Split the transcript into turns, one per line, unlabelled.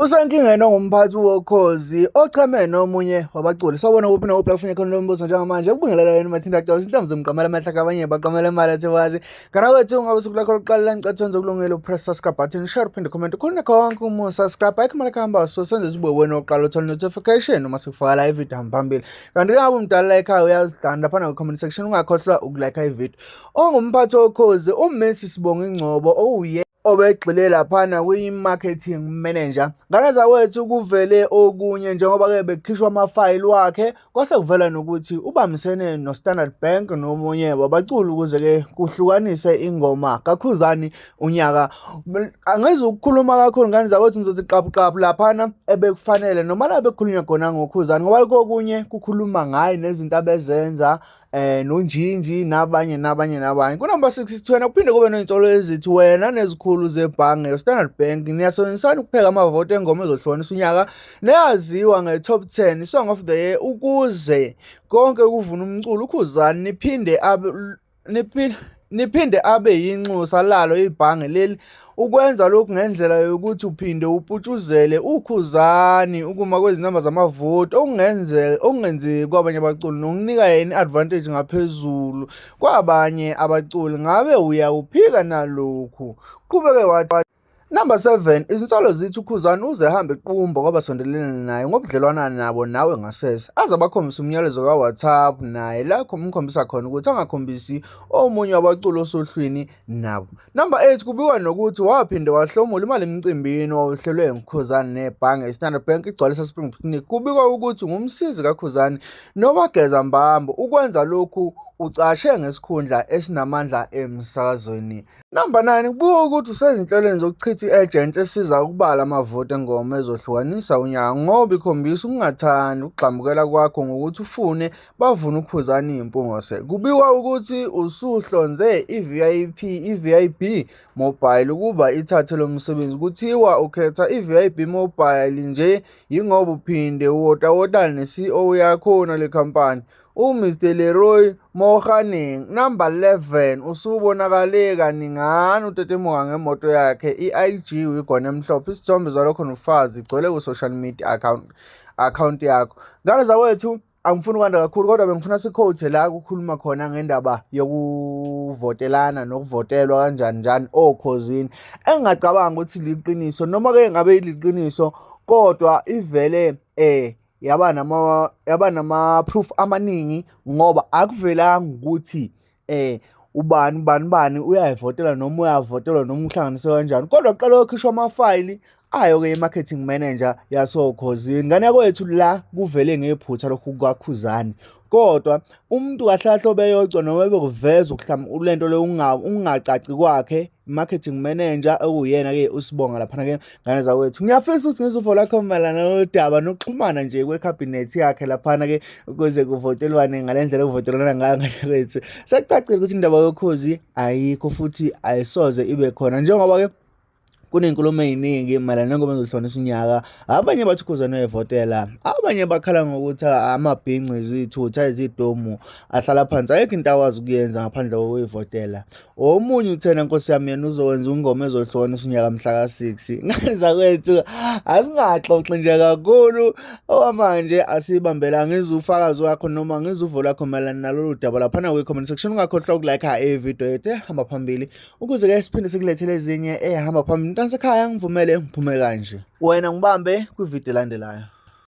Usankingeni ongumphathi wokhozi ochame nomunye wabaculi sawubona kuphi nakuphi la kufuneka khona lo mbuzo njengamanje ukubingelela yena Mathinda Gcwala inhlamvu zomqamela amahla kabanye baqamela imali ethi wazi kana kwethu ungabe usuku lakho lokuqala la ngicathu wenza ukulungela upress subscribe button share uphinde comment khona konke uma subscribe ayikho khamba so senze ube wena oqala uthola notification uma sikufaka la ivideo hamba phambili kanti ngabe umdala la ekhaya uyazidanda lapha na comment section ungakhohlwa ukulike ivideo ongumphathi wokhozi uMessi Sibonga Ingcobo ouye obegxile laphana kwi-marketing manager nganaza wethu kuvele okunye njengoba-ke bekukhishwa amafayili wakhe kwase kuvela nokuthi ubambisene no-Standard Bank nomunye wabaculi ukuze-ke kuhlukanise ingoma kaKhuzani unyaka. Angizi ukukhuluma kakhulu ngane zawethu ngizothi qabuqabu laphana ebekufanele noma la bekhulunywa khona ngoKhuzani ngoba lokho okunye kukhuluma ngaye nezinto abezenza nonjinji nabanye. Kunumber 6 wena kuphinde kube ney'nsolo ezithi wena nezikhulu zebhange yo-Standard Bank niyasebenzisana ukupheka amavote engoma ezohlukanisa unyaka neyaziwa nge-top 10 Song of the Year ukuze konke kuvuna umculo uKhuzani niphinde abe yinxusa lalo ibhange leli ukwenza lokhu ngendlela yokuthi uphinde uputshuzele uKhuzani ukuma kwezinamba zamavoti okungenzeki kwabanye abaculi nokunika yena advantage ngaphezulu kwabanye abaculi. Ngabe uyawuphika nalokhu? Qhubeke wathi Number 7 izinsolo zithi uKhuzani uze ehambe equmbo kwabasondelene naye ngobudlelwana nabo nawe ngasese aze abakhombisa umyalezo kaWhatsApp naye la kumkhombisa khona ukuthi angakhombisi omunye wabaculi osohlwini nabo. Number 8 kubikwa nokuthi waphinde wahlomula imali emcimbini owawuhlelwe nguKhuzani nebhange iStandard Bank igcwalisa Spring Picnic. Kubikwa ukuthi ngumsizi kaKhuzani noma geza mbambo ukwenza lokhu ucashe ngesikhundla esinamandla emsakazweni. Number 9 kubukwa ukuthi usezinhlelweni zokuchitha i-agent esiza ukubala amavoti engoma ezohlukanisa unyaka ngoba ikhombisa ukungathandi ukugxambukela kwakho ngokuthi ufune bavune uKhuzani impungose. Kubikwa ukuthi usuhlonze i-VIP mobile ukuba ithathe lo msebenzi kuthiwa ukhetha i-VIP mobile nje yingoba uphinde wotawotana ne-CEO yakhona le khampani uMr Leroy Mohaneng. Number 11 usubonakale kaningana utetemuka ngemoto yakhe i-IG wigona emhlophe isithombe zalokho nofazi igcwele ku-social media account yakho. Ngane zawethu angifuni ukwanda kakhulu kodwa bengifuna sikhothe la kukhuluma khona ngendaba yokuvotelana nokuvotelwa kanjani okhozini engingacabanga ukuthi liqiniso noma-ke ngabe iliqiniso kodwa ivele yaba nama-proof amaningi ngoba akuvelanga ukuthi ubani uyayivotela noma uyavotelwa noma uhlanganise kanjani kodwa kuqala kukhishwa amafayili ayo-ke i-marketing manager yasokhozini. Ngane yakwethu la kuvele ngephutha lokhu kwaKhuzani kodwa umuntu kahlahlo beyocwa noma bekuveza lento le ungacaci kwakhe marketing manager okuyena-ke uSibonga laphana-ke ngane zakwethu. Ngiyafisa ukuthi ngizuvo lakho malana nodaba nokuxhumana nje kwekhabhinethi yakhe laphana-ke ukuze kuvotelwane ngale ndlela kuvotelwana ngayo ngane kwethu. Sekucacile ukuthi indaba yokhozi ayikho futhi ayisoze ibe khona njengoba-ke kunenkulumo eziningi malana nengoma ezohlukanisa unyaka. Abanye bathi uKhuzani uyayivotela, abanye bakhala ngokuthi amabhinqi izithutha ezidomu ahlala phansi ayikho into awazi ukuyenza ngaphandle kokuyivotela. Omunye uthena Nkosi yami yena uzowenza ingoma ezohlukanisa unyaka mhla ka-6. Ngane zakwethu asingaxoxi nje kakhulu okwamanje asibambela ngizufakazi wakho noma ngizuvo lakho malana nalolu daba laphana kwi-comment section ungakhohlwa ukulike ivideo yethu hamba phambili ukuze-ke siphinde sikulethele ezinye ehamba phambili. Sekhaya ngivumele ngiphume kanje wena ngibambe kwivideo elandelayo.